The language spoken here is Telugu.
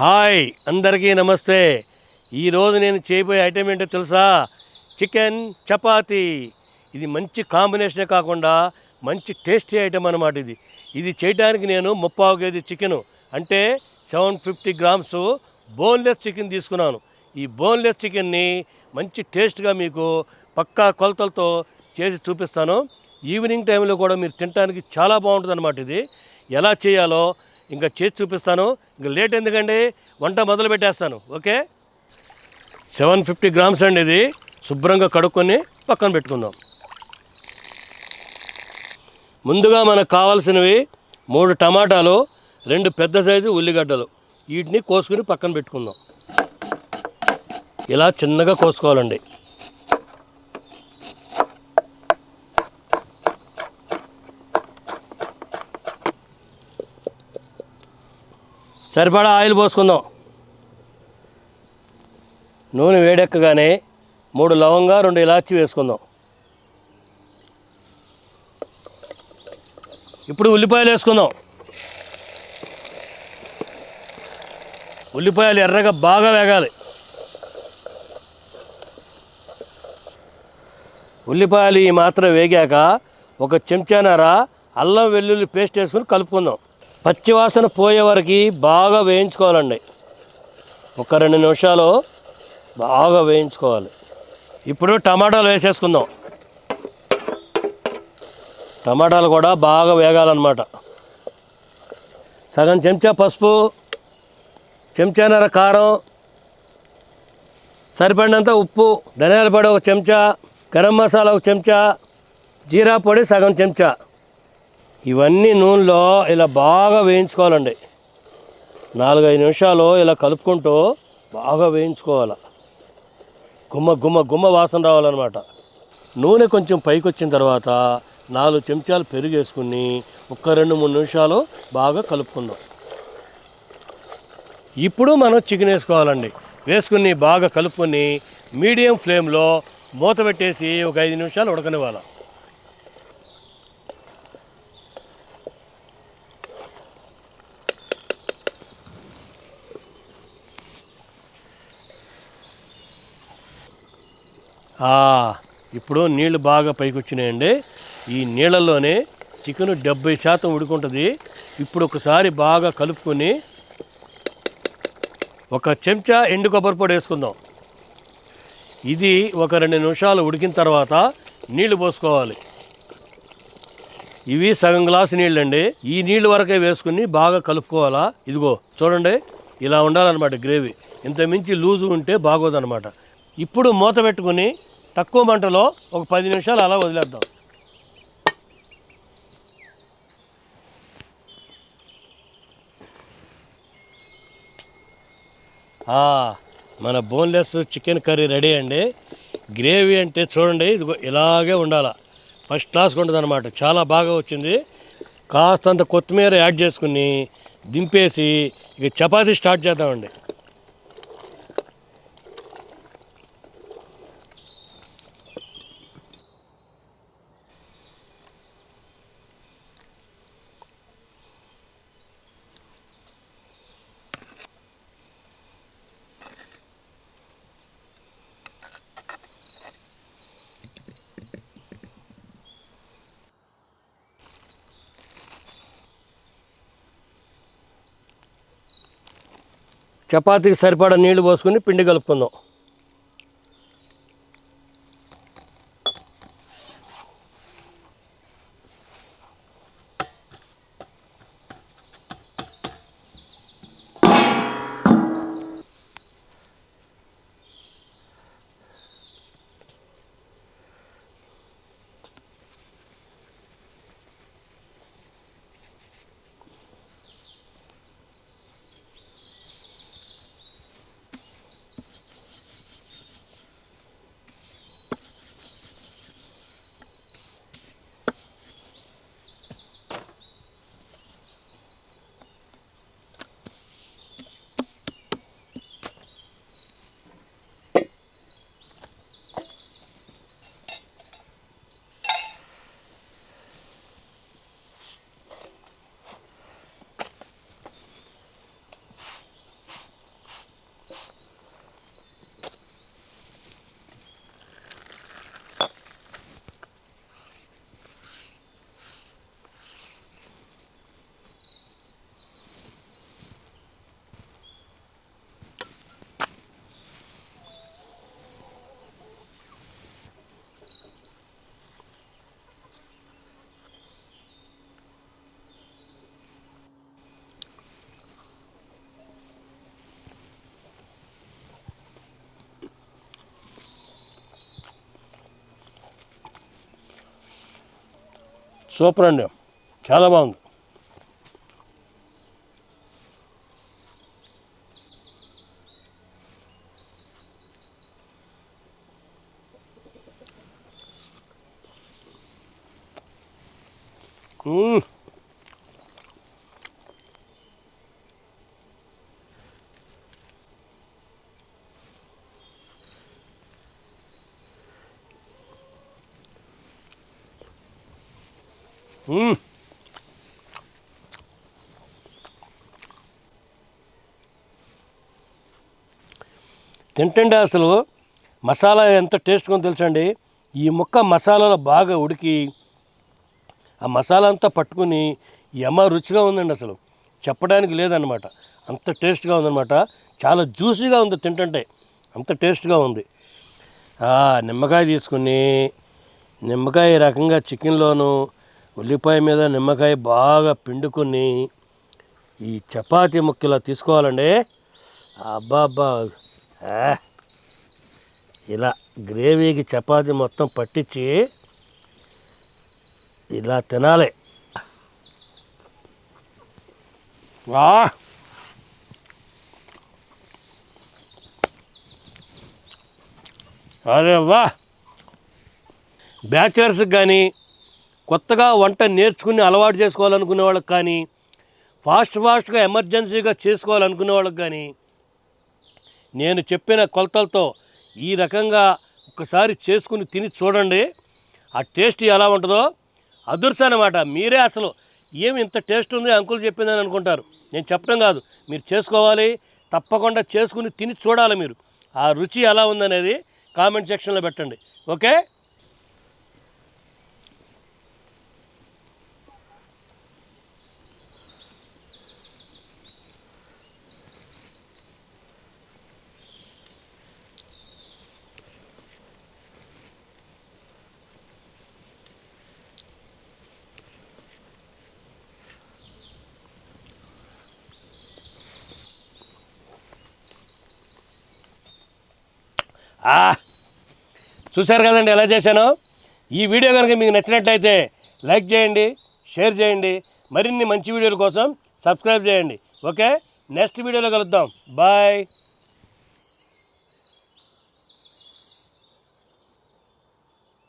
హాయ్ అందరికీ నమస్తే. ఈరోజు నేను చేయబోయే ఐటెం ఏంటో తెలుసా? చికెన్ చపాతీ. ఇది మంచి కాంబినేషనే కాకుండా మంచి టేస్టీ ఐటెం అన్నమాట. ఇది చేయడానికి నేను 30 కేజీ చికెను అంటే 750 గ్రామ్స్ బోన్లెస్ చికెన్ తీసుకున్నాను. ఈ బోన్లెస్ చికెన్ని మంచి టేస్ట్గా మీకు పక్కా కొలతలతో చేసి చూపిస్తాను. ఈవినింగ్ టైంలో కూడా మీరు తినడానికి చాలా బాగుంటుంది అన్నమాట. ఇది ఎలా చేయాలో ఇంకా చేసి చూపిస్తాను. ఇంకా లేట్ ఎందుకండి, వంట మొదలు పెట్టేస్తాను. ఓకే, 750 గ్రామ్స్ అండి. ఇది శుభ్రంగా కడుక్కొని పక్కన పెట్టుకుందాం. ముందుగా మనకు కావాల్సినవి 3 టమాటాలు, 2 పెద్ద సైజు ఉల్లిగడ్డలు. వీటిని కోసుకుని పక్కన పెట్టుకుందాం. ఇలా చిన్నగా కోసుకోవాలండి. సరిపడా ఆయిల్ పోసుకుందాం. నూనె వేడెక్కగానే 3 లవంగా 2 ఇలాచి వేసుకుందాం. ఇప్పుడు ఉల్లిపాయలు వేసుకుందాం. ఉల్లిపాయలు ఎర్రగా బాగా వేగాలి. ఉల్లిపాయలు ఈ మాత్రం వేగాక 1 చెంచాన్నర అల్లం వెల్లుల్లి పేస్ట్ వేసుకుని కలుపుకుందాం. పచ్చివాసన పోయే వరకు బాగా వేయించుకోవాలండి. 1-2 నిమిషాలు బాగా వేయించుకోవాలి. ఇప్పుడు టమాటాలు వేసేసుకుందాం. టమాటాలు కూడా బాగా వేగాలన్నమాట. సగం చెంచా పసుపు, చెంచాన్నర కారం, సరిపడినంత ఉప్పు, ధనియాల పొడి 1 చెంచా, గరం మసాలా 1 చెంచా, జీరా పొడి సగం చెంచా. ఇవన్నీ నూనెలో ఇలా బాగా వేయించుకోవాలండి. 4-5 నిమిషాలు ఇలా కలుపుకుంటూ బాగా వేయించుకోవాలి. గుమ్మ వాసన రావాలన్నమాట. నూనె కొంచెం పైకి వచ్చిన తర్వాత 4 చెంచాలు పెరుగు వేసుకుని 2-3 నిమిషాలు బాగా కలుపుకుందాం. ఇప్పుడు మనం చికెన్ వేసుకోవాలండి. వేసుకుని బాగా కలుపుకొని మీడియం ఫ్లేమ్లో మూత పెట్టేసి 5 నిమిషాలు ఉడకనివ్వాలి. ఇప్పుడు నీళ్లు బాగా పైకి వచ్చినాయండి. ఈ నీళ్ళల్లోనే చికెన్ 70% ఉడుకుంటుంది. ఇప్పుడు ఒకసారి బాగా కలుపుకొని 1 చెంచా ఎండు కొబ్బరి పొడి వేసుకుందాం. ఇది 2 నిమిషాలు ఉడికిన తర్వాత నీళ్లు పోసుకోవాలి. ఇవి సగం గ్లాసు నీళ్ళండి. ఈ నీళ్ళు వరకే వేసుకుని బాగా కలుపుకోవాలా. ఇదిగో చూడండి, ఇలా ఉండాలన్నమాట గ్రేవీ. ఇంత మించి లూజు ఉంటే బాగోదన్నమాట. ఇప్పుడు మూత పెట్టుకుని తక్కువ మంటలో 10 నిమిషాలు అలా వదిలేద్దాం. మన బోన్లెస్ చికెన్ కర్రీ రెడీ అండి. గ్రేవీ అంటే చూడండి, ఇదిగో ఇలాగే ఉండాలి. ఫస్ట్ క్లాస్గా ఉంటుంది అన్నమాట. చాలా బాగా వచ్చింది. కాస్తంత కొత్తిమీర యాడ్ చేసుకుని దింపేసి ఇక చపాతీ స్టార్ట్ చేద్దామండి. చపాతీకి సరిపడా నీళ్లు పోసుకుని పిండి కలుపుకుందాం. సూపర్ అండి, చాలా బాగుంది. మ్మ్. మ్మ్. తింటుంటే అసలు మసాలా ఎంత టేస్ట్గా ఉందో తెలుసండి. ఈ ముక్క మసాలాలో బాగా ఉడికి ఆ మసాలా అంతా పట్టుకుని యమ రుచిగా ఉందండి. అసలు చెప్పడానికి లేదన్నమాట, అంత టేస్ట్గా ఉందన్నమాట. చాలా జ్యూసీగా ఉంది తింటుంటే, అంత టేస్ట్గా ఉంది. నిమ్మకాయ తీసుకుని, నిమ్మకాయ ఈ రకంగా చికెన్లోను ఉల్లిపాయ మీద నిమ్మకాయ బాగా పిండుకొని ఈ చపాతీ ముక్కలా తీసుకోవాలండి. అబ్బా అబ్బా, ఆ, ఇలా గ్రేవీకి చపాతీ మొత్తం పట్టించి ఇలా తినాలి. వా, అరే వా. బ్యాచిలర్స్కి కానీ, కొత్తగా వంట నేర్చుకుని అలవాటు చేసుకోవాలనుకునే వాళ్ళకి కానీ, ఫాస్ట్గా ఎమర్జెన్సీగా చేసుకోవాలనుకునే వాళ్ళకి కానీ, నేను చెప్పిన కొలతలతో ఈ రకంగా ఒకసారి చేసుకుని తిని చూడండి. ఆ టేస్ట్ ఎలా ఉంటుందో అదుర్స్ అనమాట. మీరే అసలు ఏమి ఇంత టేస్ట్ ఉంది అంకుల్ చెప్పిందని అనుకుంటారు. నేను చెప్పడం కాదు, మీరు చేసుకోవాలి. తప్పకుండా చేసుకుని తిని చూడాలి. మీరు ఆ రుచి ఎలా ఉందనేది కామెంట్ సెక్షన్లో పెట్టండి. ఓకే. చూశారు కదండి ఎలా చేశానో. ఈ వీడియో కనుక మీకు నచ్చినట్లయితే లైక్ చేయండి, షేర్ చేయండి. మరిన్ని మంచి వీడియోల కోసం సబ్స్క్రైబ్ చేయండి. ఓకే, నెక్స్ట్ వీడియోలో కలుద్దాం. బాయ్.